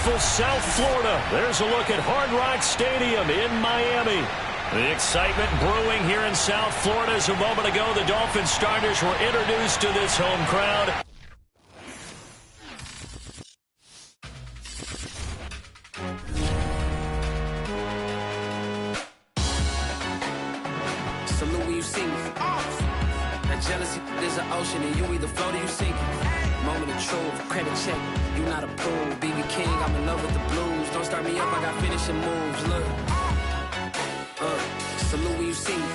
beautiful South Florida. There's a look at Hard Rock Stadium in Miami. The excitement brewing here in South Florida as a moment ago the Dolphins starters were introduced to this home crowd. Salute when you see me. That jealousy is an ocean and you either float or you sink it. Moment of truth, credit check, you not approved. BB King, I'm in love with the blues. Don't start me up, I got finishing moves. Look. Salute when you see me.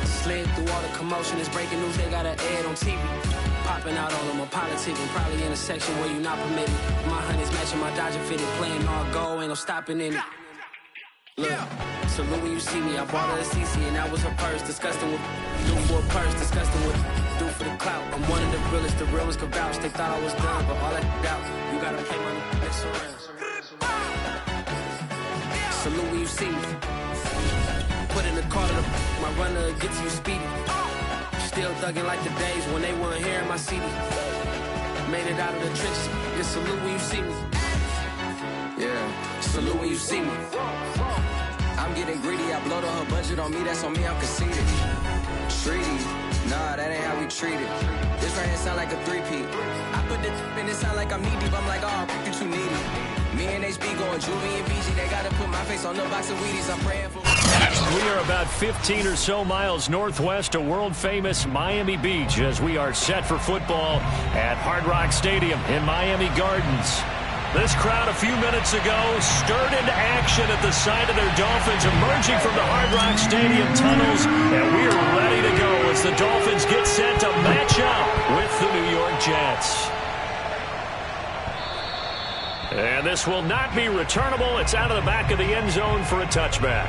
Slid through all the commotion, it's breaking news, they got an ad on TV. Popping out all of my politicking, probably in a section where you not permitted. My honey's matching my Dodger fitted, playing all go, ain't no stopping in it. Look, salute when you see me, I bought her a CC and that was her purse. Disgusting with do for a purse, disgusting with do for the clout. I'm one of the realest, the realest could vouch. They thought I was done, but all that doubt, you gotta play my next around. Salute when you see me. Put in the car to my runner, get to you speedy. Still thugging like the days when they weren't here in my CD. Made it out of the trenches, just salute when you see me. Yeah, salute when you see me. I'm getting greedy, I blowed on her budget on me, that's on me, I'm conceited. Treaty, nah, that ain't how we treat it. This right here sound like a three-peat. I put the in it sound like I'm knee-deep, I'm like, oh, you too needy. Me and HB going Juvie and BG, they gotta put my face on the box of Wheaties, I'm praying for... We are about 15 or so miles northwest of world-famous Miami Beach as we are set for football at Hard Rock Stadium in Miami Gardens. This crowd a few minutes ago stirred into action at the sight of their Dolphins emerging from the Hard Rock Stadium tunnels, and we are ready to go as the Dolphins get set to match up with the New York Jets. And this will not be returnable. It's out of the back of the end zone for a touchback.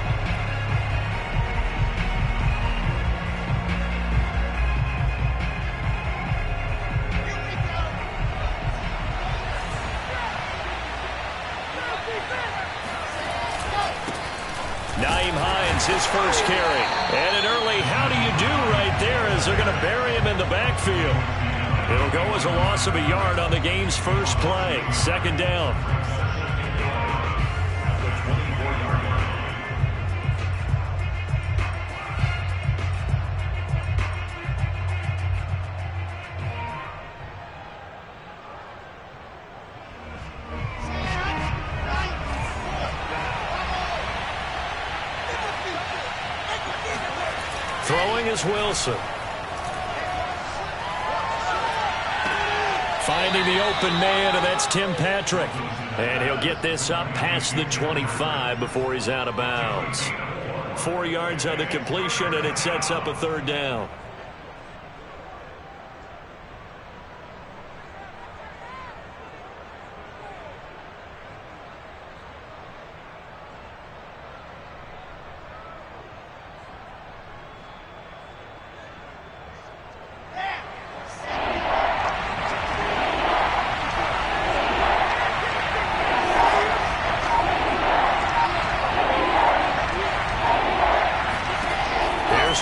His first carry. And an early how do you do right there as they're going to bury him in the backfield. It'll go as a loss of a yard on the game's first play. Second down. Throwing is Wilson. Finding the open man, and that's Tim Patrick. And he'll get this up past the 25 before he's out of bounds. 4 yards on the completion, and it sets up a third down.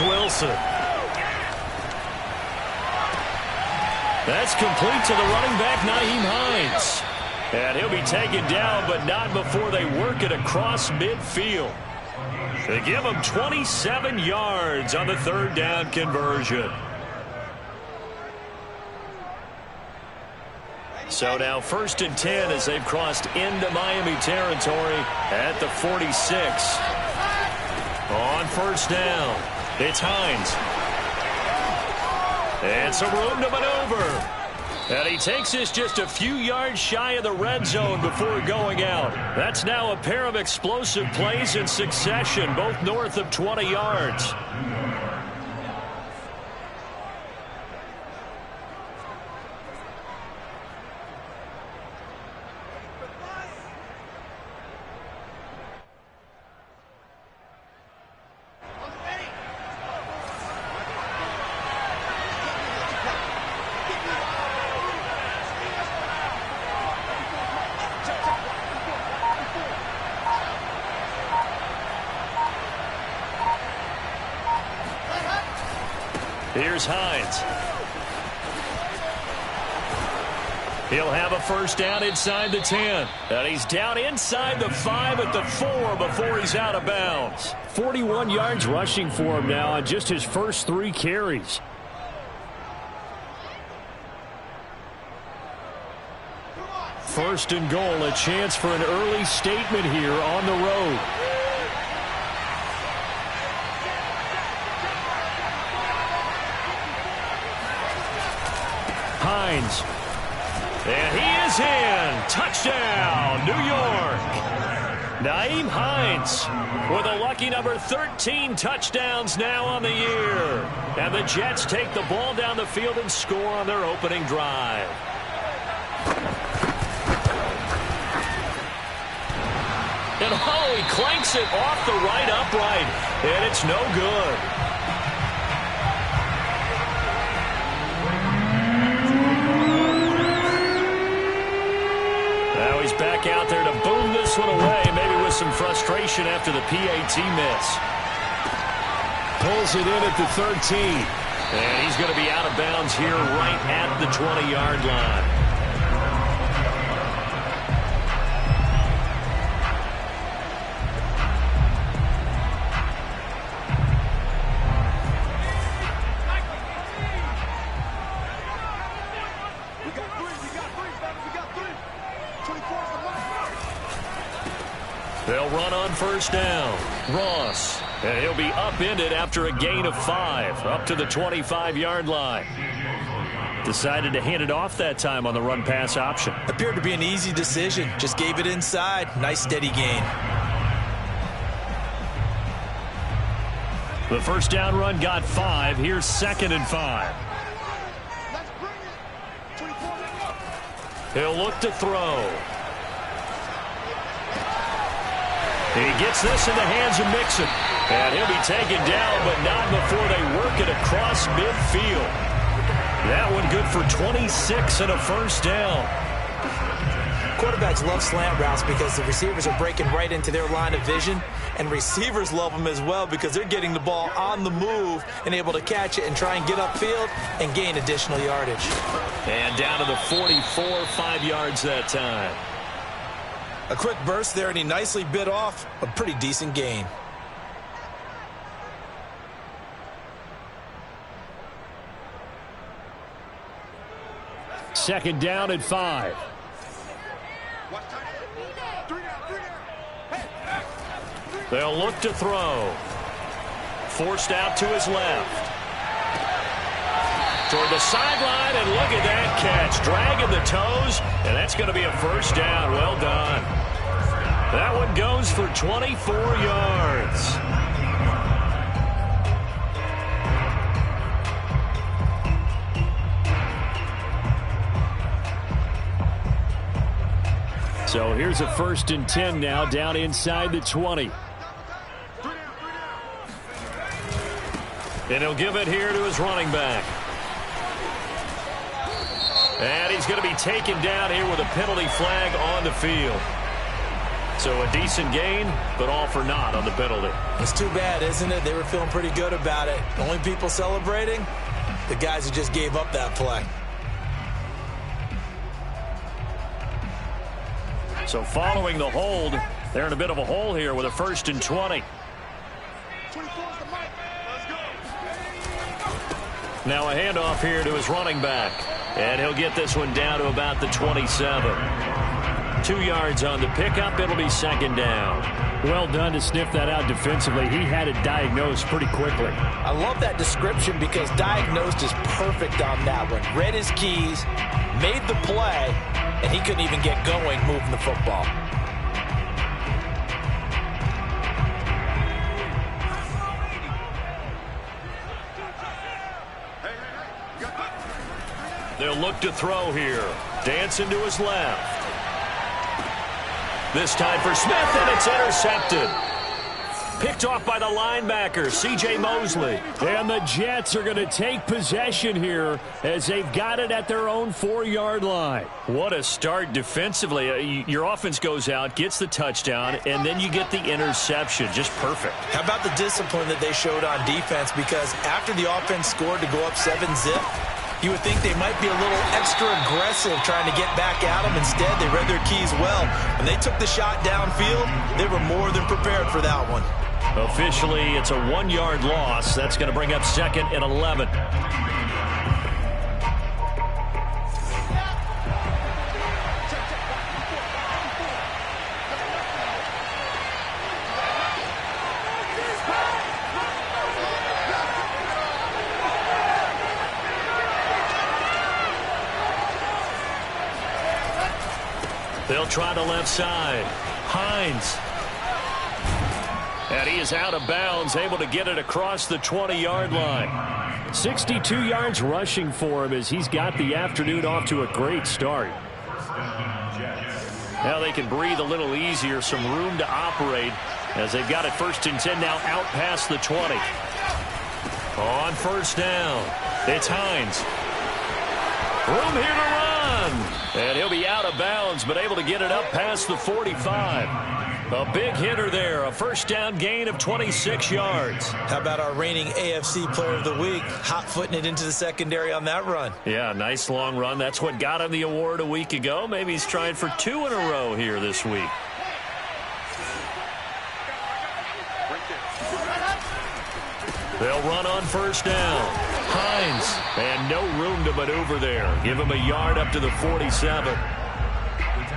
Wilson. That's complete to the running back, Nyheim Hines. And he'll be taken down, but not before they work it across midfield. They give him 27 yards on the third down conversion. So now 1st and 10 as they've crossed into Miami territory at the 46. On first down. It's Hines. And some room to maneuver. And he takes this just a few yards shy of the red zone before going out. That's now a pair of explosive plays in succession, both north of 20 yards. Here's Hines. He'll have a first down inside the 10. And he's down inside the 5 at the 4 before he's out of bounds. 41 yards rushing for him now on just his first 3 carries. First and goal, a chance for an early statement here on the road. Hines. And he is in. Touchdown, New York. Nyheim Hines with a lucky number 13 touchdowns now on the year. And the Jets take the ball down the field and score on their opening drive. And he clanks it off the right upright. And it's no good. Now he's back out there to boom this one away, maybe with some frustration after the PAT miss. Pulls it in at the 13. And he's going to be out of bounds here right at the 20-yard line. They'll run on first down. Ross. And he'll be upended after a gain of 5. Up to the 25-yard line. Decided to hand it off that time on the run-pass option. Appeared to be an easy decision. Just gave it inside. Nice steady gain. The first down run got 5. Here's 2nd and 5. He'll look to throw. He gets this in the hands of Mixon. And he'll be taken down, but not before they work it across midfield. That one good for 26 and a first down. Quarterbacks love slant routes because the receivers are breaking right into their line of vision. And receivers love them as well because they're getting the ball on the move and able to catch it and try and get upfield and gain additional yardage. And down to the 44, 5 yards that time. A quick burst there, and he nicely bit off a pretty decent gain. Second down at 5. They'll look to throw. Forced out to his left. Toward the sideline, and look at that catch. Dragging the toes, and that's going to be a first down. Well done. That one goes for 24 yards. So here's a 1st and 10 now, down inside the 20. And he'll give it here to his running back. And he's going to be taken down here with a penalty flag on the field. So a decent gain, but all for naught on the penalty. It's too bad, isn't it? They were feeling pretty good about it. The only people celebrating, the guys who just gave up that play. So following the hold, they're in a bit of a hole here with a 1st and 20. Now a handoff here to his running back. And he'll get this one down to about the 27. 2 yards on the pickup. It'll be 2nd down. Well done to sniff that out defensively. He had it diagnosed pretty quickly. I love that description because diagnosed is perfect on that one. Read his keys, made the play, and he couldn't even get going moving the football. They'll look to throw here. Dancing to his left. This time for Smith, and it's intercepted. Picked off by the linebacker, C.J. Mosley. And the Jets are going to take possession here as they've got it at their own 4-yard line. What a start defensively. Your offense goes out, gets the touchdown, and then you get the interception. Just perfect. How about the discipline that they showed on defense? Because after the offense scored to go up 7-zip, You would think they might be a little extra aggressive trying to get back at them. Instead, they read their keys well. When they took the shot downfield, they were more than prepared for that one. Officially, it's a 1-yard loss. That's going to bring up 2nd and 11. They'll try the left side. Hines. And he is out of bounds, able to get it across the 20-yard line. 62 yards rushing for him as he's got the afternoon off to a great start. Now they can breathe a little easier, some room to operate as they've got it 1st and 10 now out past the 20. On 1st down, it's Hines. Room here to run. And he'll be out of bounds, but able to get it up past the 45. A big hitter there, a 1st down gain of 26 yards. How about our reigning AFC Player of the Week, hot-footing it into the secondary on that run? Yeah, nice long run. That's what got him the award a week ago. Maybe he's trying for 2 in a row here this week. They'll run on 1st down. Hines, and no room to maneuver there. Give him a yard up to the 47.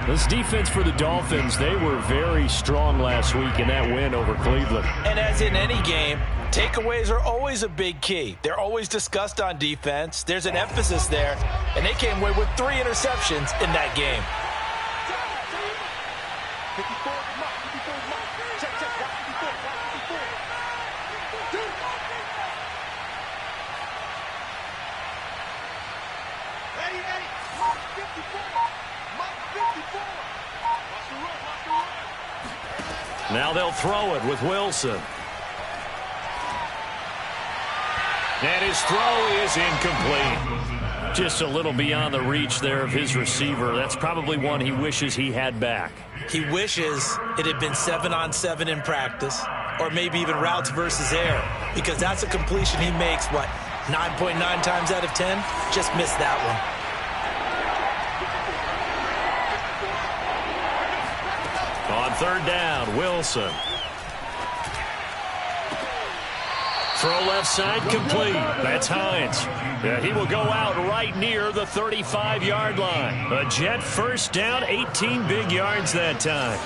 This defense for the Dolphins, they were very strong last week in that win over Cleveland. And as in any game, takeaways are always a big key. They're always discussed on defense. There's an emphasis there, and they came away with 3 interceptions in that game. Now they'll throw it with Wilson. And his throw is incomplete. Just a little beyond the reach there of his receiver. That's probably one he wishes he had back. He wishes it had been 7-on-7 in practice, or maybe even routes versus air, because that's a completion he makes, 9.9 times out of 10? Just missed that one. On 3rd down, Wilson. Throw left side complete. That's Hines. Yeah, he will go out right near the 35-yard line. A Jet 1st down, 18 big yards that time.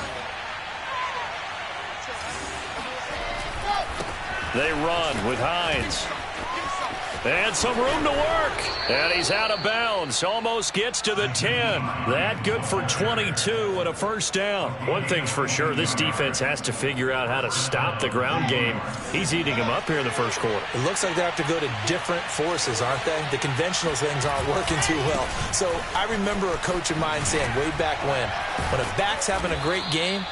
They run with Hines. And some room to work. And he's out of bounds. Almost gets to the 10. That good for 22 and a 1st down. One thing's for sure, this defense has to figure out how to stop the ground game. He's eating him up here in the 1st quarter. It looks like they have to go to different forces, aren't they? The conventional things aren't working too well. So I remember a coach of mine saying way back when a back's having a great game,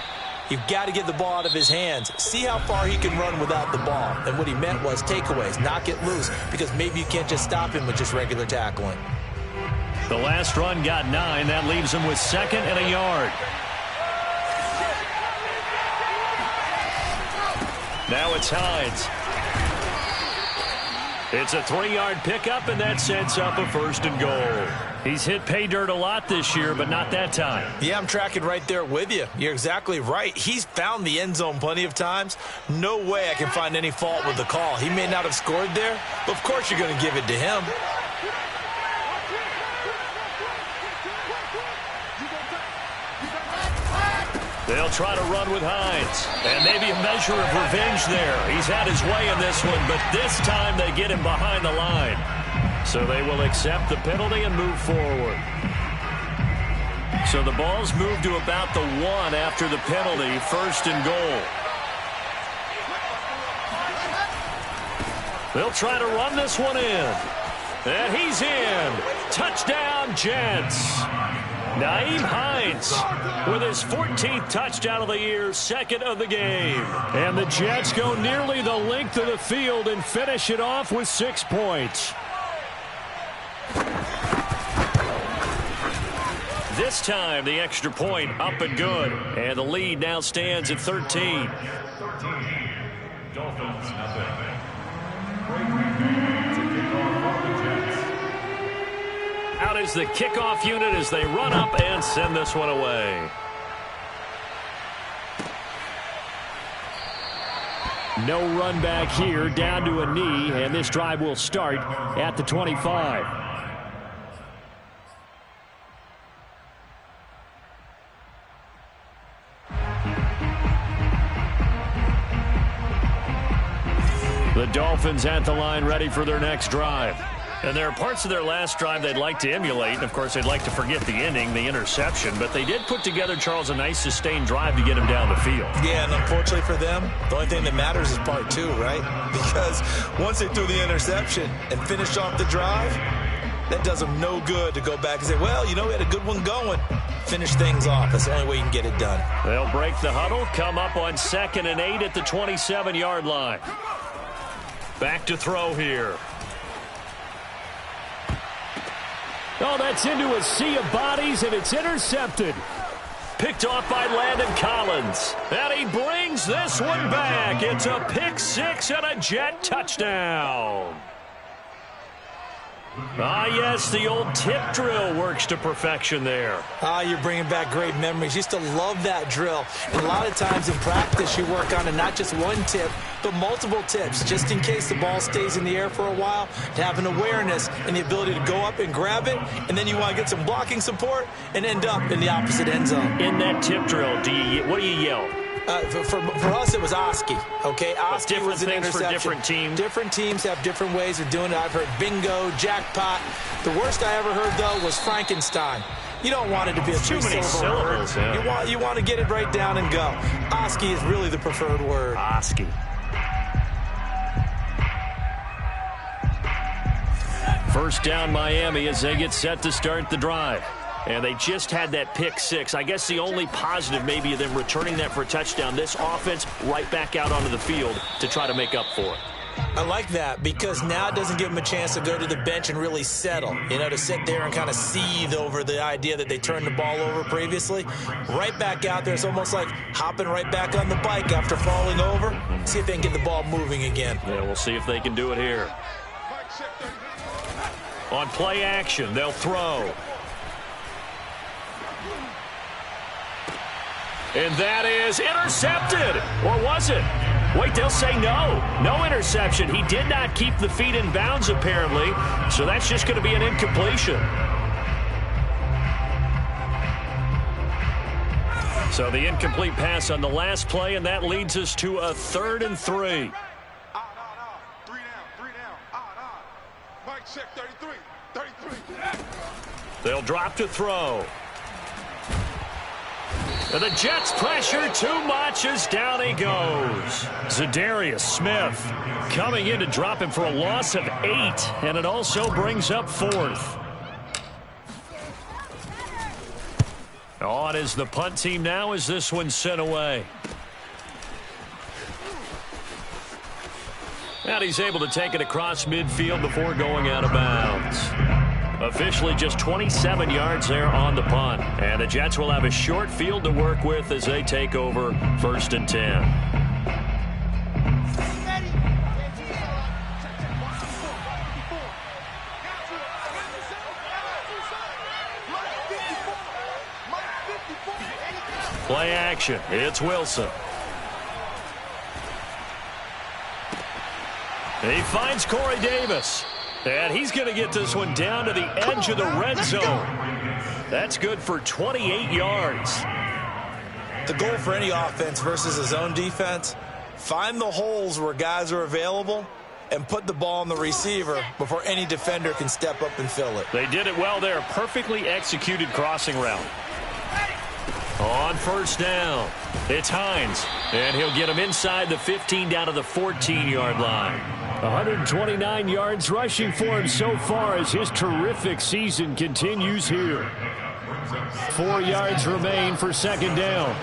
you've got to get the ball out of his hands. See how far he can run without the ball. And what he meant was takeaways, knock it loose, because maybe you can't just stop him with just regular tackling. The last run got 9. That leaves him with 2nd and a yard. Now it's Hines. It's a 3-yard pickup, and that sets up a 1st and goal. He's hit pay dirt a lot this year, but not that time. Yeah, I'm tracking right there with you. You're exactly right. He's found the end zone plenty of times. No way I can find any fault with the call. He may not have scored there, but of course you're going to give it to him. They'll try to run with Hines. And maybe a measure of revenge there. He's had his way in this one, but this time they get him behind the line. So they will accept the penalty and move forward. So the ball's moved to about the 1 after the penalty, 1st and goal. They'll try to run this one in. And he's in. Touchdown, Jets. Nyheim Hines with his 14th touchdown of the year, 2nd of the game. And the Jets go nearly the length of the field and finish it off with 6 points. This time, the extra point up and good. And the lead now stands at 13. Dolphins, nothing. Great to kick off for the Jets. out is the kickoff unit as they run up and send this one away. No run back here, down to a knee, and this drive will start at the 25. The Dolphins at the line ready for their next drive. And there are parts of their last drive they'd like to emulate. Of course, they'd like to forget the ending, the interception. But they did put together, Charles, a nice sustained drive to get him down the field. Yeah, and unfortunately for them, the only thing that matters is part two, right? Because once they threw the interception and finished off the drive, that does them no good to go back and say, well, you know, we had a good one going. Finish things off. That's the only way you can get it done. They'll break the huddle, come up on 2nd and 8 at the 27-yard line. Back to throw here. Oh, that's into a sea of bodies, and it's intercepted. Picked off by Landon Collins. And he brings this one back. It's a pick six and a Jet touchdown. Ah, yes, the old tip drill works to perfection there. Ah, you're bringing back great memories. Used to love that drill. And a lot of times in practice, you work on it, not just one tip, but multiple tips, just in case the ball stays in the air for a while, to have an awareness and the ability to go up and grab it, and then you want to get some blocking support and end up in the opposite end zone. In that tip drill, what do you yell? For us, it was Oski, okay? Oski was an interception. For different teams. Different teams have different ways of doing it. I've heard bingo, jackpot. The worst I ever heard, though, was Frankenstein. You don't want it to be a three-syllable word. Yeah. You want to get it right down and go. Oski is really the preferred word. Oski. First down, Miami, as they get set to start the drive. And they just had that pick six. I guess the only positive maybe of them returning that for a touchdown. This offense right back out onto the field to try to make up for it. I like that because now it doesn't give them a chance to go to the bench and really settle. You know, to sit there and kind of seethe over the idea that they turned the ball over previously. Right back out there. It's almost like hopping right back on the bike after falling over. See if they can get the ball moving again. Yeah, we'll see if they can do it here. On play action, they'll throw. And that is intercepted. Or was it? Wait, they'll say no. No interception. He did not keep the feet in bounds, apparently. So that's just going to be an incompletion. So the incomplete pass on the last play, and that leads us to a 3rd and 3. Check 33. They'll drop to throw. And the Jets pressure too much as down he goes. Zadarius Smith coming in to drop him for a loss of 8. And it also brings up 4th. On is the punt team now as this one's sent away. And he's able to take it across midfield before going out of bounds. Officially just 27 yards there on the punt. And the Jets will have a short field to work with as they take over 1st and 10. Play action. It's Wilson. He finds Corey Davis. And he's going to get this one down to the edge of the red zone. That's good for 28 yards. The goal for any offense versus a zone defense, find the holes where guys are available and put the ball on the receiver before any defender can step up and fill it. They did it well there. Perfectly executed crossing route. On 1st down, it's Hines. And he'll get him inside the 15 down to the 14-yard line. 129 yards rushing for him so far as his terrific season continues here. 4 yards remain for 2nd down.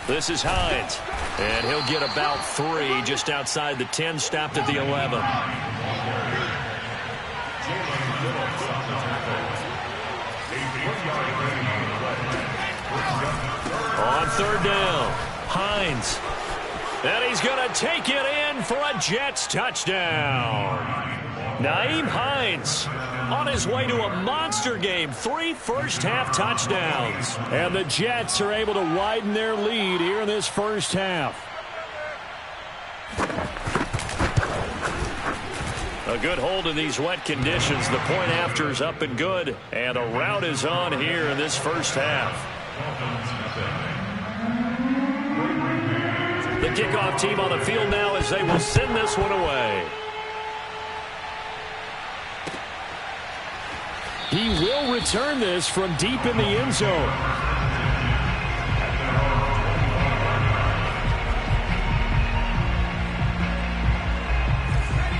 This is Hines. And he'll get about 3 just outside the 10, stopped at the 11. On third down, Hines. And he's going to take it in for a Jets touchdown. Nyheim Hines on his way to a monster game. 3 first-half touchdowns. And the Jets are able to widen their lead here in this first half. A good hold in these wet conditions. The point after is up and good. And the route is on here in this first half. The kickoff team on the field now as they will send this one away. He will return this from deep in the end zone.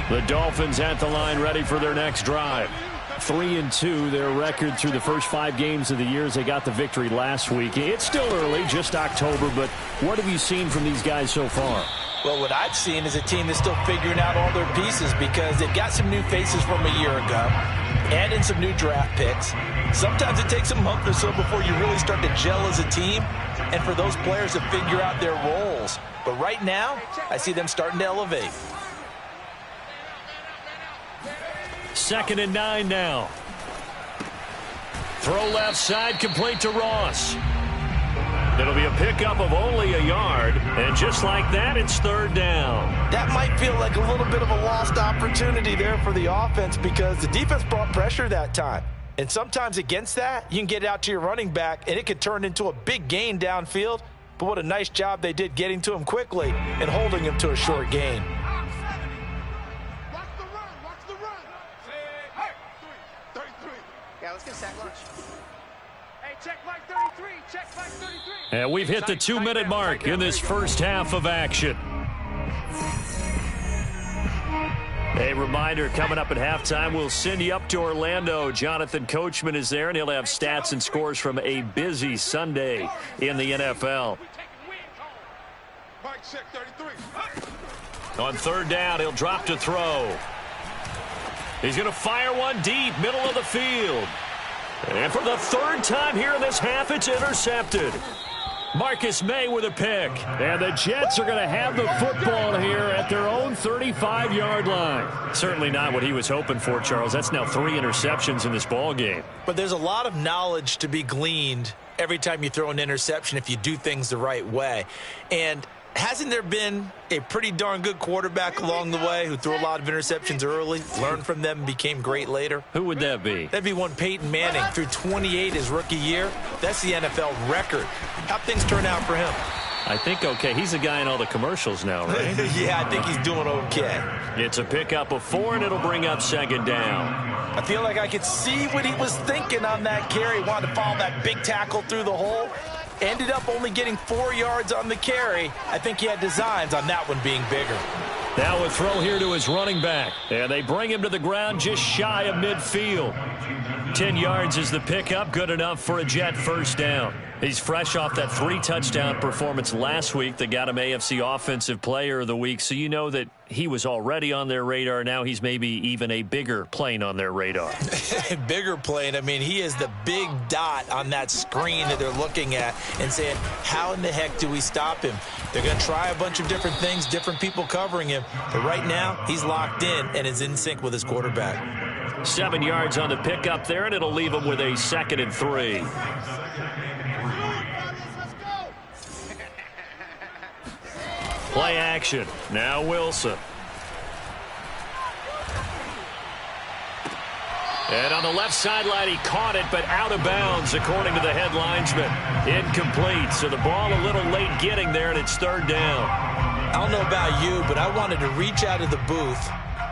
The Dolphins at the line ready for their next drive. 3-2, their record through the first 5 games of the year as they got the victory last week. It's still early, just October, but what have you seen from these guys so far? Well, what I've seen is a team that's still figuring out all their pieces because they've got some new faces from a year ago, add in some new draft picks. Sometimes it takes a month or so before you really start to gel as a team and for those players to figure out their roles. But right now, I see them starting to elevate. 2nd and 9 now. Throw left side, complete to Ross. It'll be a pickup of only a yard, and just like that, it's 3rd down. That might feel like a little bit of a lost opportunity there for the offense because the defense brought pressure that time. And sometimes against that, you can get it out to your running back, and it could turn into a big gain downfield. But what a nice job they did getting to him quickly and holding him to a short gain. And we've hit the 2-minute mark in this first half of action. A reminder, coming up at halftime, we'll send you up to Orlando. Jonathan Coachman is there, and he'll have stats and scores from a busy Sunday in the NFL. On 3rd down, he'll drop to throw. He's going to fire one deep, middle of the field. And for the 3rd time here in this half, it's intercepted. Marcus May with a pick. And the Jets are going to have the football here at their own 35-yard line. Certainly not what he was hoping for, Charles. That's now 3 interceptions in this ball game. But there's a lot of knowledge to be gleaned every time you throw an interception if you do things the right way. And hasn't there been a pretty darn good quarterback along the way who threw a lot of interceptions early, learned from them, and became great later? Who would that be? That'd be one Peyton Manning. Threw 28 his rookie year. That's the NFL record. How'd things turn out for him? I think okay. He's a guy in all the commercials now, right? Yeah, I think he's doing okay. It's a pickup of 4, and it'll bring up 2nd down. I feel like I could see what he was thinking on that carry. Wanted to follow that big tackle through the hole. Ended up only getting 4 yards on the carry. I think he had designs on that one being bigger. Now a throw here to his running back. And they bring him to the ground just shy of midfield. 10 yards is the pickup. Good enough for a Jet first down. He's fresh off that 3-touchdown performance last week that got him AFC Offensive Player of the Week. So you know that he was already on their radar. Now he's maybe even a bigger plane on their radar. Bigger plane. I mean, he is the big dot on that screen that they're looking at and saying, how in the heck do we stop him? They're going to try a bunch of different things, different people covering him. But right now, he's locked in and is in sync with his quarterback. 7 yards on the pickup there, and it'll leave him with a 2nd and 3. Play action. Now Wilson. And on the left sideline, he caught it, but out of bounds, according to the head linesman. Incomplete, so the ball a little late getting there, and it's 3rd down. I don't know about you, but I wanted to reach out of the booth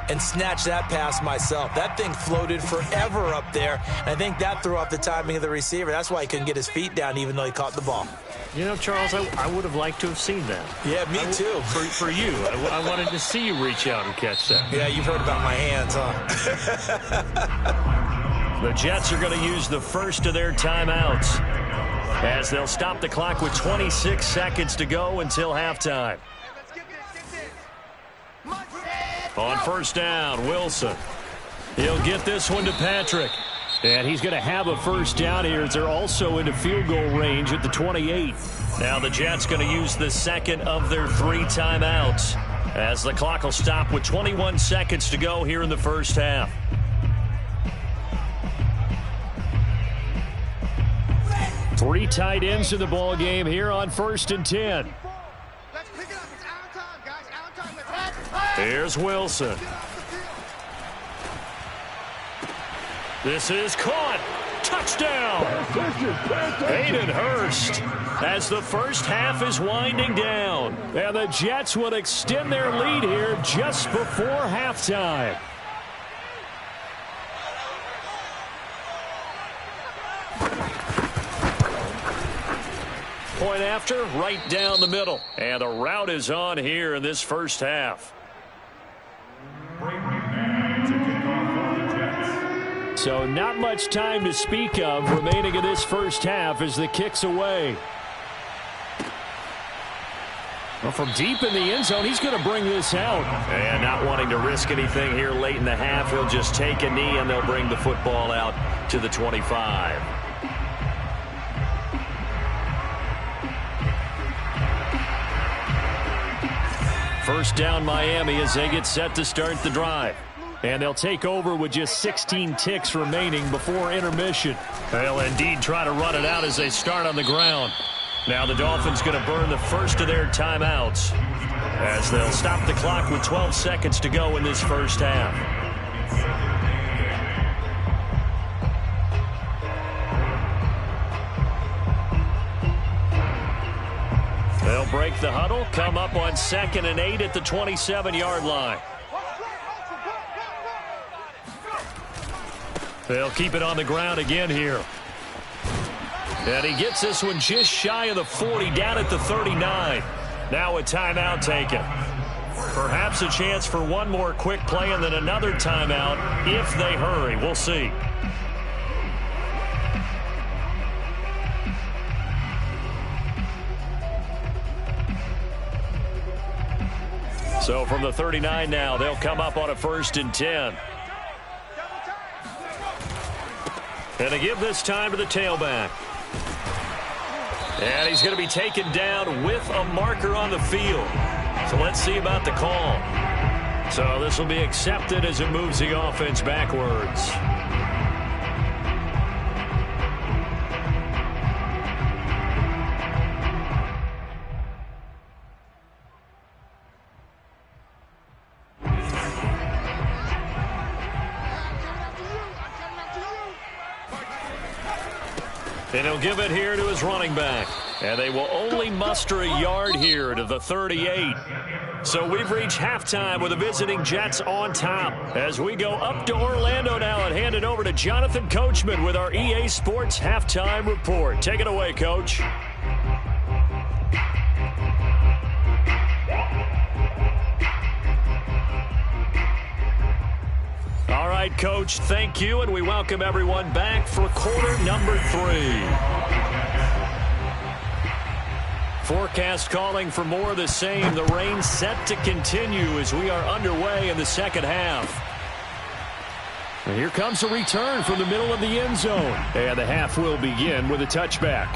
and snatch that pass myself. That thing floated forever up there, and I think that threw off the timing of the receiver. That's why he couldn't get his feet down, even though he caught the ball. You know, Charles, I would have liked to have seen that. Yeah, me too. For you. I wanted to see you reach out and catch that. Yeah, you've heard about my hands, huh? The Jets are going to use the first of their timeouts as they'll stop the clock with 26 seconds to go until halftime. On 1st down, Wilson. He'll get this one to Patrick. And he's going to have a first down here as they're also into field goal range at the 28. Now the Jets going to use the second of their 3 timeouts as the clock will stop with 21 seconds to go here in the first half. Three tight ends in the ball game here on 1st and 10. Let's pick it up. It's our time, guys. Our time. Here's Wilson. This is caught. Touchdown. Hayden Hurst as the first half is winding down. And the Jets would extend their lead here just before halftime. Point after, right down the middle. And the route is on here in this first half. So not much time to speak of remaining in this first half as the kick's away. Well, from deep in the end zone, he's going to bring this out. And not wanting to risk anything here late in the half, he'll just take a knee and they'll bring the football out to the 25. First down Miami as they get set to start the drive. And they'll take over with just 16 ticks remaining before intermission. They'll indeed try to run it out as they start on the ground. Now the Dolphins going to burn the first of their timeouts as they'll stop the clock with 12 seconds to go in this first half. They'll break the huddle, come up on 2nd and 8 at the 27-yard line. They'll keep it on the ground again here. And he gets this one just shy of the 40, down at the 39. Now a timeout taken. Perhaps a chance for one more quick play and then another timeout if they hurry. We'll see. So from the 39 now, they'll come up on a 1st and 10. And they give this time to the tailback. And he's going to be taken down with a marker on the field. So let's see about the call. So this will be accepted as it moves the offense backwards. And he'll give it here to his running back. And they will only muster a yard here to the 38. So we've reached halftime with the visiting Jets on top. As we go up to Orlando now and hand it over to Jonathan Coachman with our EA Sports Halftime Report. Take it away, Coach. All right, Coach, thank you, and we welcome everyone back for quarter number 3. Forecast calling for more of the same. The rain set to continue as we are underway in the second half. And here comes a return from the middle of the end zone. And the half will begin with a touchback.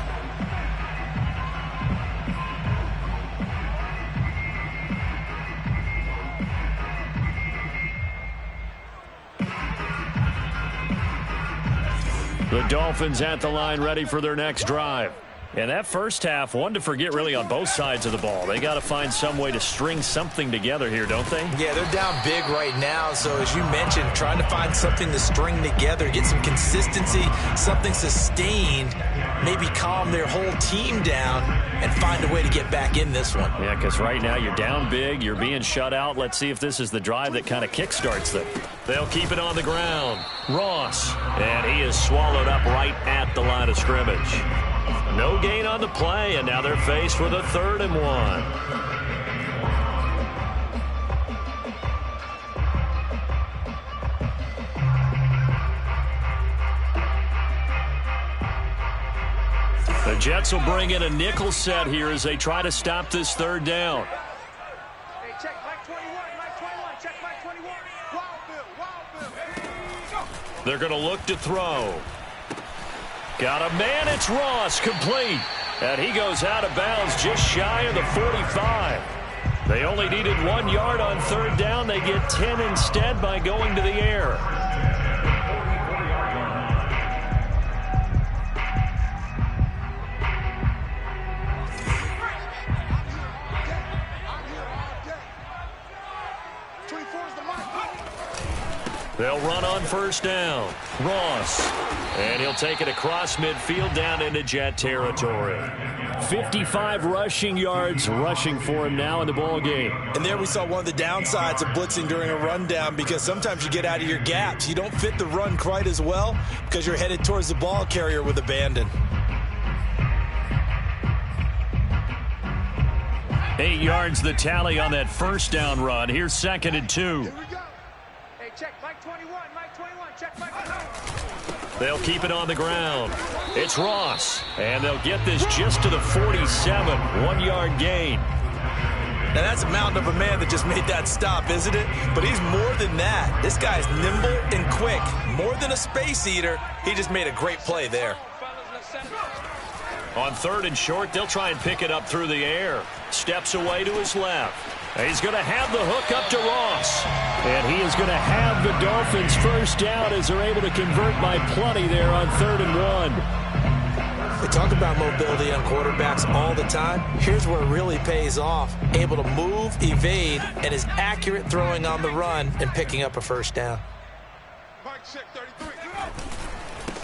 The Dolphins at the line ready for their next drive. And that first half, one to forget really on both sides of the ball. They got to find some way to string something together here, don't they? Yeah, they're down big right now. So as you mentioned, trying to find something to string together, get some consistency, something sustained, maybe calm their whole team down and find a way to get back in this one. Yeah, because right now you're down big, you're being shut out. Let's see if this is the drive that kind of kickstarts them. They'll keep it on the ground. Ross, and he is swallowed up right at the line of scrimmage. No gain on the play, and now they're faced with a 3rd and 1. The Jets will bring in a nickel set here as they try to stop this 3rd down. Hey, check Mike 21, Mike 21, check Mike 21. Wild Bill, They're going to look to throw. Got a man, it's Ross, complete. And he goes out of bounds just shy of the 45. They only needed 1 yard on third down. They get 10 instead by going to the air. They'll run on first down. Ross. And he'll take it across midfield down into Jet territory. 55 rushing yards rushing for him now in the ball game. And there we saw one of the downsides of blitzing during a rundown, because sometimes you get out of your gaps. You don't fit the run quite as well because you're headed towards the ball carrier with abandon. 8 yards the tally on that first down run. Here's 2nd and 2. Here we go. Hey, check Mike 21. Mike 21. Check Mike 21. They'll keep it on the ground. It's Ross. And they'll get this just to the 47. 1 yard gain. Now that's a mountain of a man that just made that stop, isn't it? But he's more than that. This guy's nimble and quick. More than a space eater. He just made a great play there. On 3rd and short, they'll try and pick it up through the air. Steps away to his left. He's going to have the hook up to Ross. And he is going to have the Dolphins first down as they're able to convert by plenty there on 3rd and 1. We talk about mobility on quarterbacks all the time. Here's where it really pays off. Able to move, evade, and is accurate throwing on the run and picking up a first down. Mike, check 33.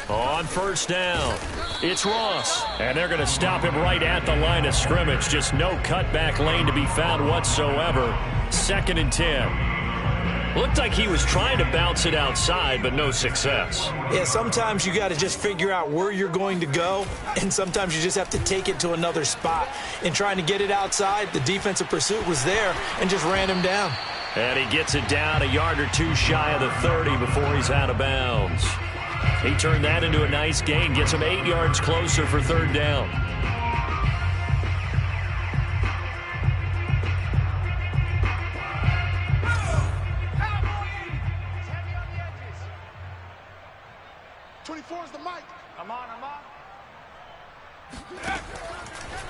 On first down, it's Ross. And they're going to stop him right at the line of scrimmage. Just no cutback lane to be found whatsoever. 2nd and 10. Looked like he was trying to bounce it outside, but no success. Yeah, sometimes you got to just figure out where you're going to go, and sometimes you just have to take it to another spot. In trying to get it outside, the defensive pursuit was there and just ran him down. And he gets it down a yard or two shy of the 30 before he's out of bounds. He turned that into a nice gain, gets him 8 yards closer for 3rd down.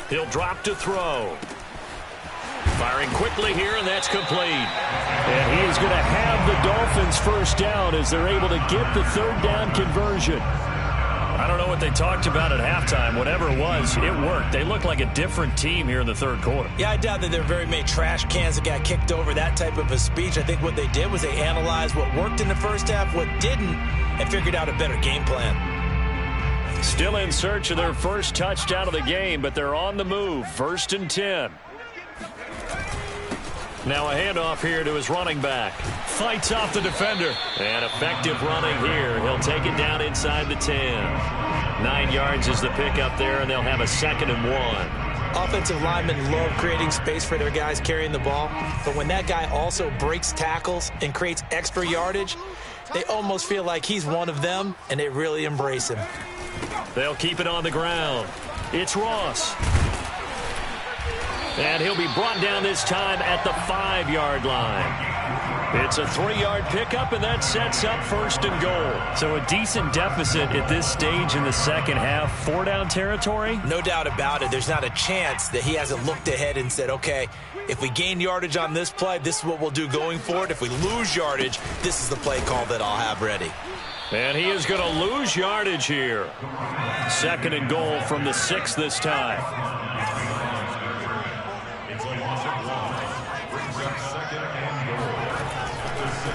He'll drop to throw. Firing quickly here, and that's complete. And he is going to have the Dolphins first down as they're able to get the 3rd down conversion. I don't know what they talked about at halftime. Whatever it was, it worked. They look like a different team here in the 3rd quarter. Yeah, I doubt that there are very many trash cans that got kicked over, that type of a speech. I think what they did was they analyzed what worked in the first half, what didn't, and figured out a better game plan. Still in search of their first touchdown of the game, but they're on the move. 1st and 10. Now a handoff here to his running back. Fights off the defender. And effective running here. He'll take it down inside the 10. 9 yards is the pickup there, and they'll have a 2nd and 1. Offensive linemen love creating space for their guys carrying the ball. But when that guy also breaks tackles and creates extra yardage, they almost feel like he's one of them, and they really embrace him. They'll keep it on the ground. It's Ross. And he'll be brought down this time at the 5-yard line. It's a 3-yard pickup, and that sets up 1st and goal. So a decent deficit at this stage in the second half. 4-down territory? No doubt about it. There's not a chance that he hasn't looked ahead and said, okay, if we gain yardage on this play, this is what we'll do going forward. If we lose yardage, this is the play call that I'll have ready. And he is going to lose yardage here. 2nd and goal from the 6 this time.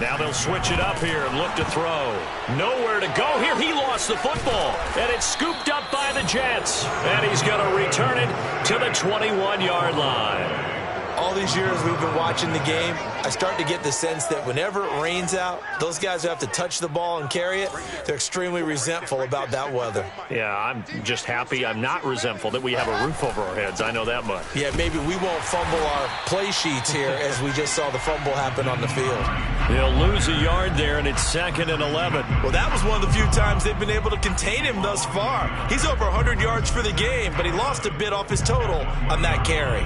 Now they'll switch it up here and look to throw. Nowhere to go here. He lost the football. And it's scooped up by the Jets. And he's going to return it to the 21-yard line. All these years we've been watching the game, I start to get the sense that whenever it rains out, those guys who have to touch the ball and carry it, they're extremely resentful about that weather. Yeah, I'm just happy I'm not resentful that we have a roof over our heads. I know that much. Yeah, maybe we won't fumble our play sheets here as we just saw the fumble happen on the field. They'll lose a yard there, and it's 2nd and 11. Well, that was one of the few times they've been able to contain him thus far. He's over 100 yards for the game, but he lost a bit off his total on that carry.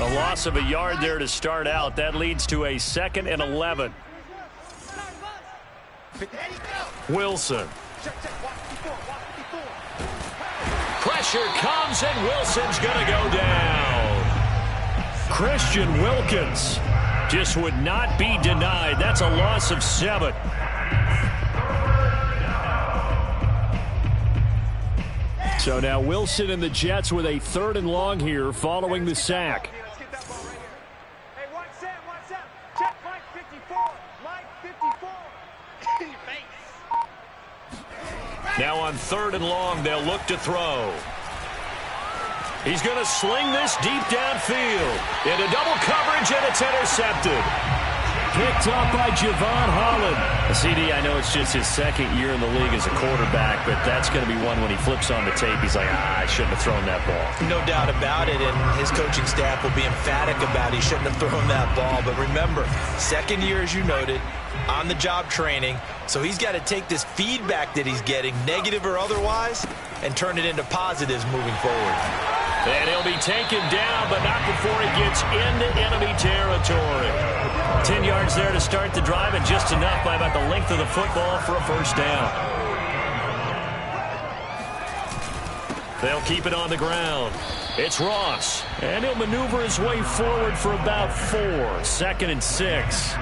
A loss of a yard there to start out. That leads to a 2nd and 11. Wilson. Pressure comes, and Wilson's going to go down. Christian Wilkins just would not be denied. That's a loss of 7. So now Wilson and the Jets with a 3rd and long here following the sack. Now on 3rd and long, they'll look to throw. He's going to sling this deep downfield. Into double coverage, and it's intercepted. Picked up by Javon Holland. CD, I know it's just his 2nd year in the league as a quarterback, but that's going to be one when he flips on the tape. He's like, I shouldn't have thrown that ball. No doubt about it, and his coaching staff will be emphatic about he shouldn't have thrown that ball. But remember, 2nd year, as you noted, on-the-job training, so he's got to take this feedback that he's getting, negative or otherwise, and turn it into positives moving forward. And he'll be taken down, but not before he gets into enemy territory. 10 yards there to start the drive, and just enough by about the length of the football for a 1st down. They'll keep it on the ground. It's Ross, and he'll maneuver his way forward for about 4. 2nd and 6.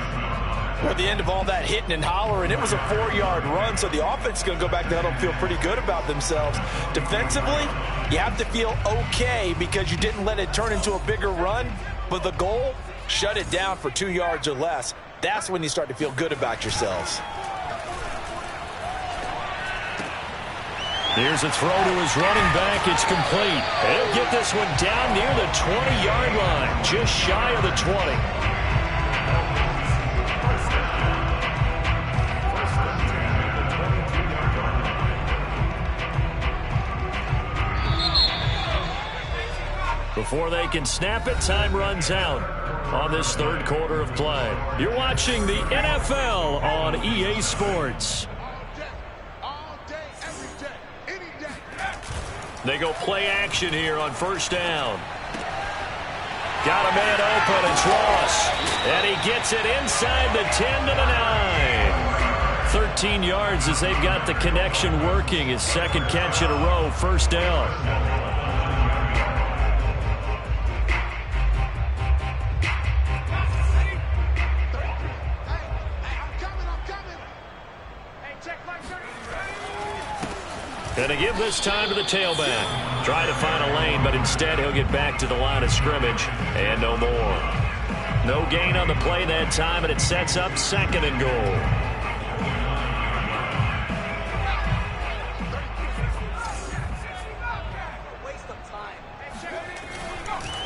At the end of all that hitting and hollering, it was a 4-yard run, so the offense is going to go back to huddle and feel pretty good about themselves. Defensively, you have to feel okay because you didn't let it turn into a bigger run, but the goal, shut it down for 2 yards or less. That's when you start to feel good about yourselves. Here's a throw to his running back. It's complete. He'll get this one down near the 20-yard line, just shy of the 20. Before they can snap it, time runs out on this 3rd quarter of play. You're watching the NFL on EA Sports. All day, every day, any day. They go play action here on 1st down. Got a man open, it's Ross. And he gets it inside the 10 to the 9. 13 yards as they've got the connection working. His 2nd catch in a row, 1st down. And to give this time to the tailback. Try to find a lane, but instead he'll get back to the line of scrimmage and no more. No gain on the play that time, and it sets up 2nd and goal.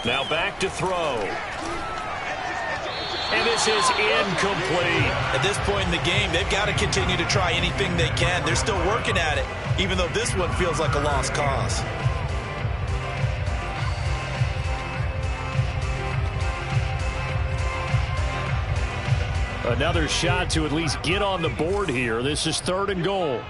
Now back to throw. And this is incomplete. At this point in the game, they've got to continue to try anything they can. They're still working at it, even though this one feels like a lost cause. Another shot to at least get on the board here. This is 3rd and goal.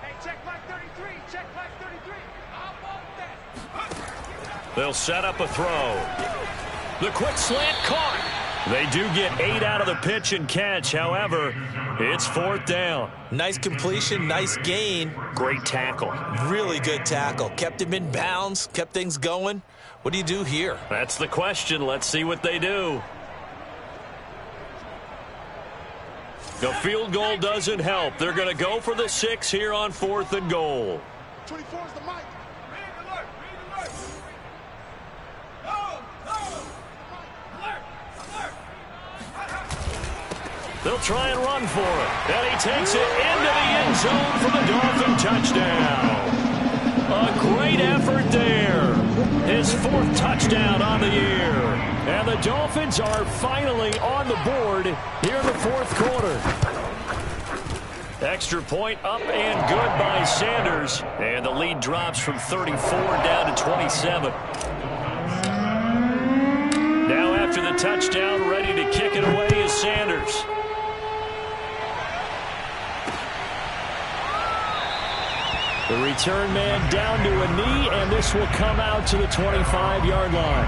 Hey, check Mike 33. Check Mike 33. How about that? They'll set up a throw. The quick slant caught. They do get 8 out of the pitch and catch. However, it's 4th down. Nice completion, nice gain. Great tackle. Really good tackle. Kept him in bounds, kept things going. What do you do here? That's the question. Let's see what they do. The field goal doesn't help. They're going to go for the 6 here on 4th and goal. 24 is the mic. They'll try and run for it. And he takes it into the end zone for the Dolphin touchdown. A great effort there. His 4th touchdown on the year. And the Dolphins are finally on the board here in the 4th quarter. Extra point up and good by Sanders. And the lead drops from 34 down to 27. Now after the touchdown, ready to kick it away is Sanders. The return man down to a knee, and this will come out to the 25-yard line.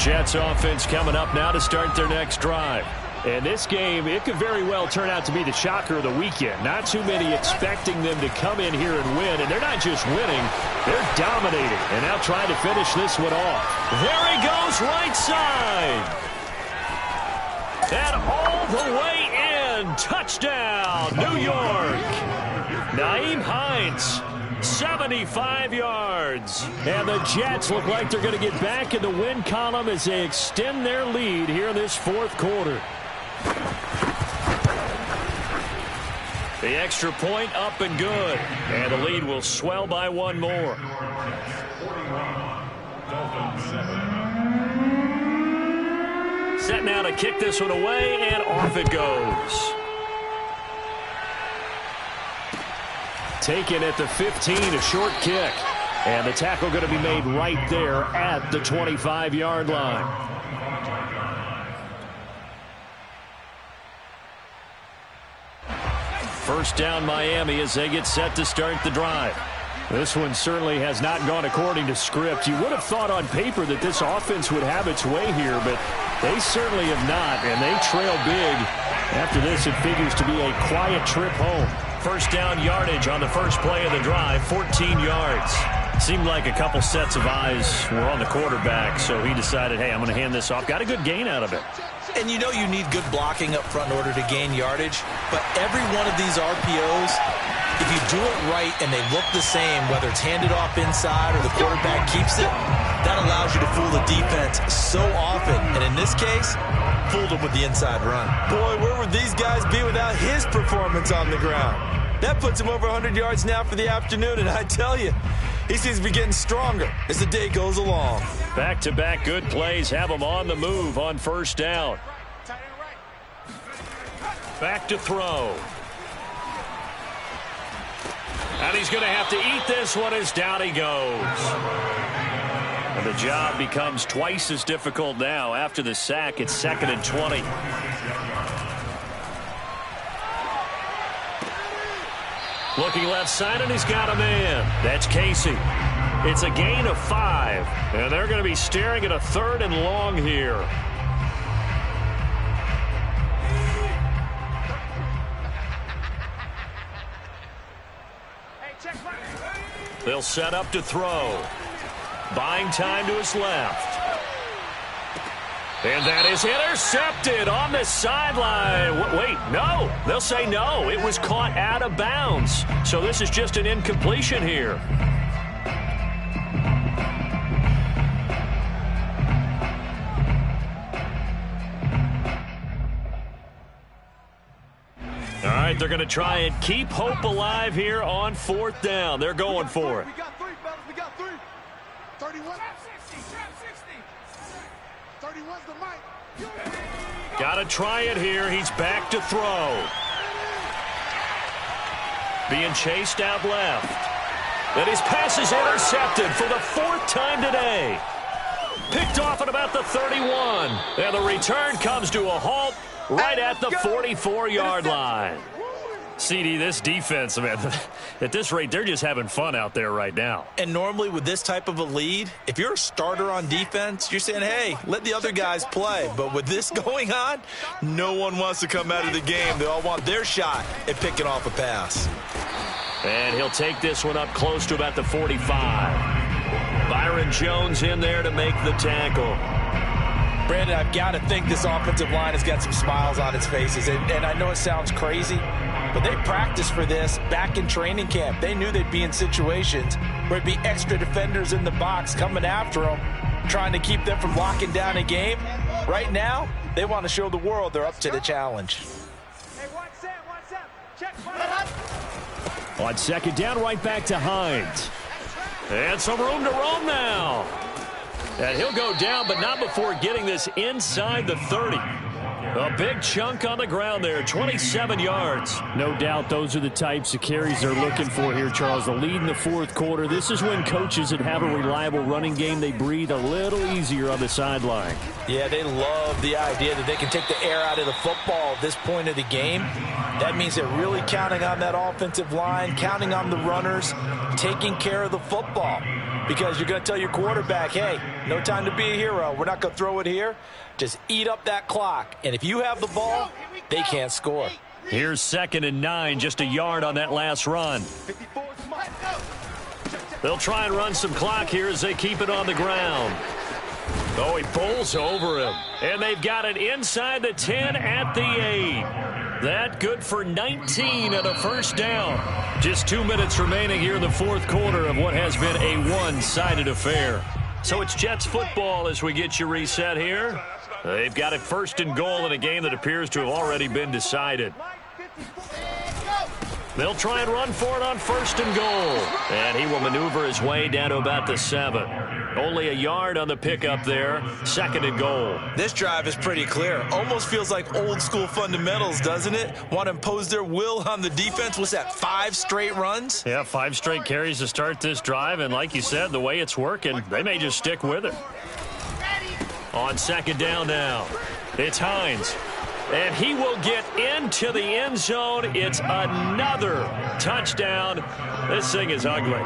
Jets offense coming up now to start their next drive. And this game, it could very well turn out to be the shocker of the weekend. Not too many expecting them to come in here and win. And they're not just winning, they're dominating. And now trying to finish this one off. There he goes, right side. And all the way in. Touchdown, New York. Nyheim Hines, 75 yards. And the Jets look like they're going to get back in the win column as they extend their lead here in this fourth quarter. The extra point up and good. And the lead will swell by one more. Set now to kick this one away, and off it goes. Taken at the 15, a short kick. And the tackle going to be made right there at the 25-yard line. First down Miami as they get set to start the drive. This one certainly has not gone according to script. You would have thought on paper that this offense would have its way here, but they certainly have not, and they trail big. After this, it figures to be a quiet trip home. First down yardage on the first play of the drive, 14 yards. Seemed like a couple sets of eyes were on the quarterback, so he decided, hey, I'm going to hand this off. Got a good gain out of it. And you know you need good blocking up front in order to gain yardage, but every one of these RPOs, if you do it right and they look the same, whether it's handed off inside or the quarterback keeps it, that allows you to fool the defense so often. And in this case, fooled them with the inside run. Boy, where would these guys be without his performance on the ground? That puts him over 100 yards now for the afternoon, and I tell you, he seems to be getting stronger as the day goes along. Back-to-back good plays have him on the move on first down. Back to throw. And he's going to have to eat this one as down he goes. And the job becomes twice as difficult now. After the sack, it's 2nd and 20. Looking left side, and he's got a man. That's Casey. It's a gain of 5, and they're going to be staring at a 3rd and long here. They'll set up to throw. Buying time to his left. And that is intercepted on the sideline. Wait, no. They'll say no. It was caught out of bounds. So this is just an incompletion here. All right, they're going to try and keep hope alive here on 4th down. They're going for it. We got 3, fellas. We got 3. 31. 31's the mic. Got to try it here. He's back to throw. Being chased out left. And his pass is intercepted for the 4th time today. Picked off at about the 31. And the return comes to a halt right at the 44-yard line. CD, this defense, man, at this rate, they're just having fun out there right now. And normally with this type of a lead, if you're a starter on defense, you're saying, hey, let the other guys play. But with this going on, no one wants to come out of the game. They all want their shot at picking off a pass. And he'll take this one up close to about the 45. Byron Jones in there to make the tackle. Brandon, I've got to think this offensive line has got some smiles on its faces. And I know it sounds crazy, but they practiced for this back in training camp. They knew they'd be in situations where it'd be extra defenders in the box coming after them, trying to keep them from locking down a game. Right now, they want to show the world they're up to the challenge. Hey, watch Sam. Check. On 2nd down, right back to Hines. And some room to roam now. And he'll go down, but not before getting this inside the 30. A big chunk on the ground there, 27 yards. No doubt those are the types of carries they're looking for here, Charles. The lead in the 4th quarter. This is when coaches that have a reliable running game, they breathe a little easier on the sideline. Yeah, they love the idea that they can take the air out of the football at this point of the game. That means they're really counting on that offensive line, counting on the runners, taking care of the football. because you're going to tell your quarterback, hey, no time to be a hero. We're not going to throw it here. Just eat up that clock. And if you have the ball, they can't score. Here's 2nd and 9, just a yard on that last run. They'll try and run some clock here as they keep it on the ground. Oh, he pulls over him. And they've got it inside the 10 at the 8. That good for 19 and a first down. Just 2 minutes remaining here in the fourth quarter of what has been a one-sided affair. So it's Jets football as we get you reset here. They've got it 1st and goal in a game that appears to have already been decided. They'll try and run for it on 1st and goal. And he will maneuver his way down to about the 7. Only a yard on the pickup there. 2nd and goal. This drive is pretty clear. Almost feels like old school fundamentals, doesn't it? Want to impose their will on the defense. What's that, 5 straight runs? Yeah, 5 straight carries to start this drive. And like you said, the way it's working, they may just stick with it. On 2nd down now, it's Hines. And he will get into the end zone. It's another touchdown. This thing is ugly.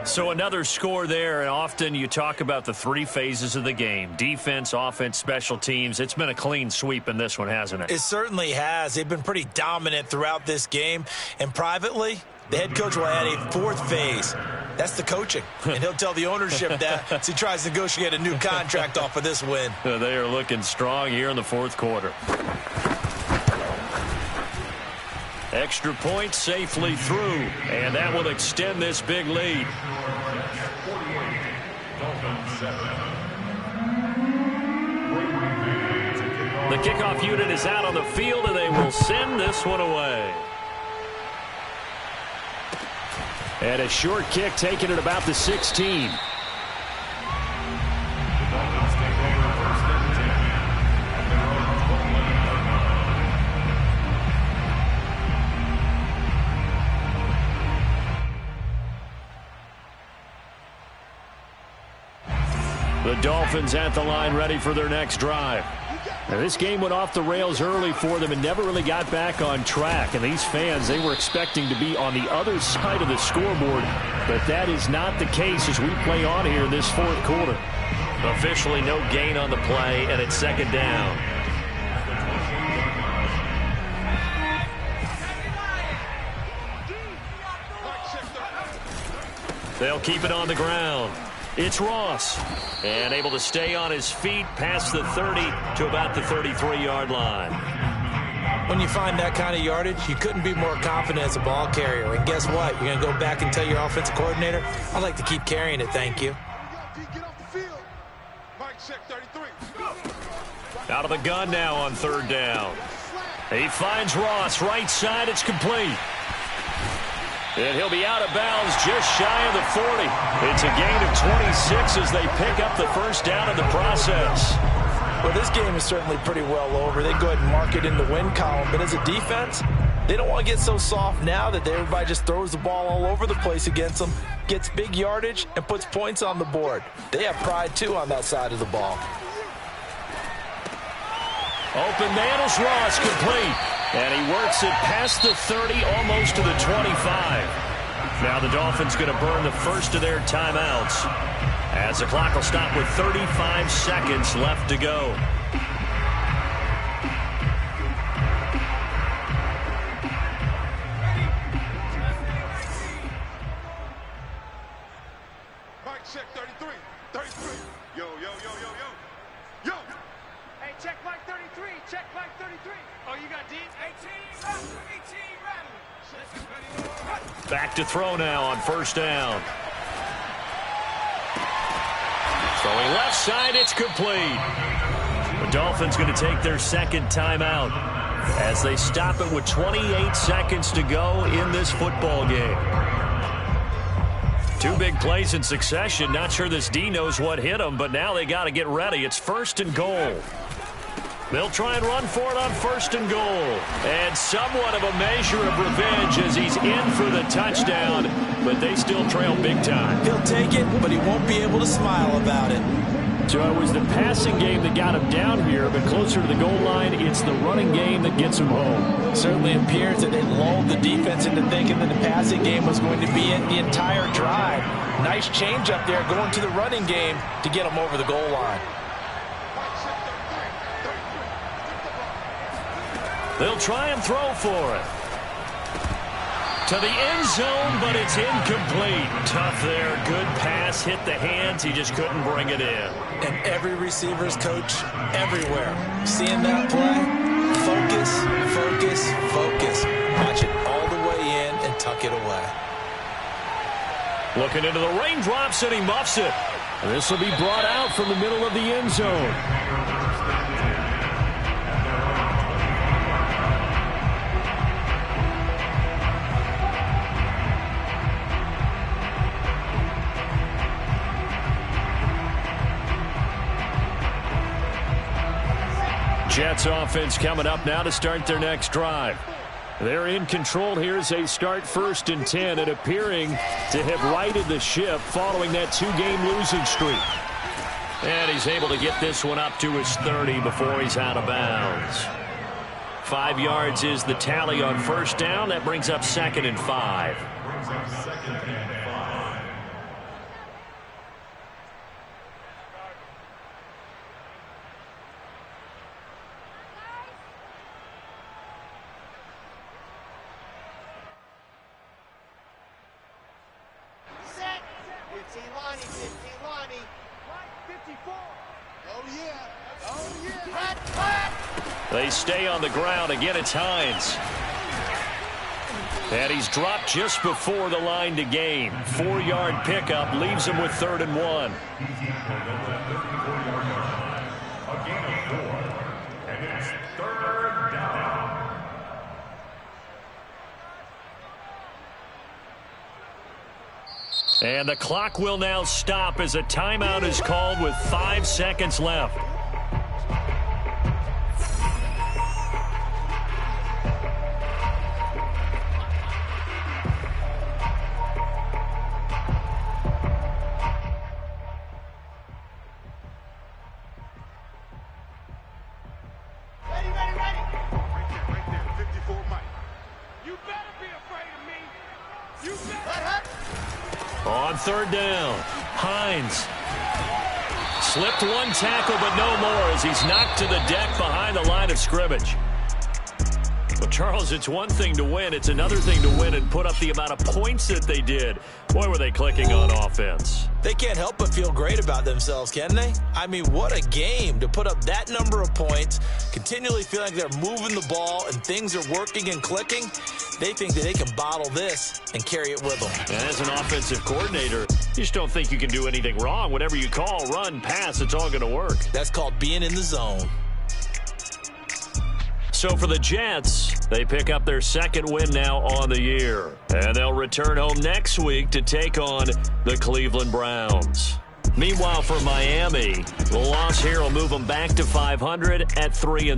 So another score there, and often you talk about the 3 phases of the game. Defense, offense, special teams. It's been a clean sweep in this one, hasn't it? It certainly has. They've been pretty dominant throughout this game. And privately, the head coach will add a 4th phase. That's the coaching. And he'll tell the ownership that as he tries to negotiate a new contract off of this win. They are looking strong here in the fourth quarter. Extra point safely through, and that will extend this big lead. The kickoff unit is out on the field, and they will send this one away. And a short kick taken at about the 16. The Dolphins at the line ready for their next drive. Now, this game went off the rails early for them and never really got back on track. And these fans, they were expecting to be on the other side of the scoreboard. But that is not the case as we play on here in this fourth quarter. Officially no gain on the play, and it's 2nd down. They'll keep it on the ground. It's Ross, and able to stay on his feet past the 30 to about the 33-yard line. When you find that kind of yardage, you couldn't be more confident as a ball carrier. And guess what? You're going to go back and tell your offensive coordinator, I'd like to keep carrying it, thank you. Out of the gun now on 3rd down. He finds Ross, right side, it's complete. And he'll be out of bounds just shy of the 40. It's a gain of 26 as they pick up the first down in the process. Well, this game is certainly pretty well over. They go ahead and mark it in the win column. But as a defense, they don't want to get so soft now that everybody just throws the ball all over the place against them, gets big yardage, and puts points on the board. They have pride, too, on that side of the ball. Open man is Ross, complete. And he works it past the 30, almost to the 25. Now the Dolphins going to burn the first of their timeouts as the clock will stop with 35 seconds left to go. Mike, check 33. 33. Yo, yo, yo, yo, yo. Yo. Hey, check Mike 33. Check Mike 33. Oh, you got deep? 18. 18 rattle. Back to throw now on 1st down. Throwing left side, it's complete. The Dolphins going to take their 2nd timeout as they stop it with 28 seconds to go in this football game. 2 big plays in succession. Not sure this D knows what hit them, but now they got to get ready. It's 1st and goal. They'll try and run for it on 1st and goal. And somewhat of a measure of revenge as he's in for the touchdown, but they still trail big time. He'll take it, but he won't be able to smile about it. So it was the passing game that got him down here, but closer to the goal line, it's the running game that gets him home. Certainly appears that they lulled the defense into thinking that the passing game was going to be in the entire drive. Nice change up there going to the running game to get him over the goal line. They'll try and throw for it. To the end zone, but it's incomplete. Tough there. Good pass. Hit the hands. He just couldn't bring it in. And every receiver's coach everywhere. Seeing that play, focus, focus, focus. Watch it all the way in and tuck it away. Looking into the raindrops, and he muffs it. This will be brought out from the middle of the end zone. Jets offense coming up now to start their next drive. They're in control here as they start 1st and 10 and appearing to have righted the ship following that 2-game losing streak. And he's able to get this one up to his 30 before he's out of bounds. 5 yards is the tally on 1st down. That brings up 2nd and 5. They stay on the ground. Again, it's Hines. And he's dropped just before the line to gain. 4-yard pickup leaves him with 3rd and 1. And it's 3rd down. And the clock will now stop as a timeout is called with 5 seconds left. On 3rd down, Hines slipped one tackle, but no more as he's knocked to the deck behind the line of scrimmage. Well, Charles, it's one thing to win. It's another thing to win and put up the amount of points that they did. Boy, were they clicking on offense. They can't help but feel great about themselves, can they? I mean, what a game to put up that number of points, continually feeling like they're moving the ball and things are working and clicking. They think that they can bottle this and carry it with them. And as an offensive coordinator, you just don't think you can do anything wrong. Whatever you call, run, pass, it's all going to work. That's called being in the zone. So for the Jets, they pick up their 2nd win now on the year. And they'll return home next week to take on the Cleveland Browns. Meanwhile, for Miami, the loss here will move them back to 500 at 3-3.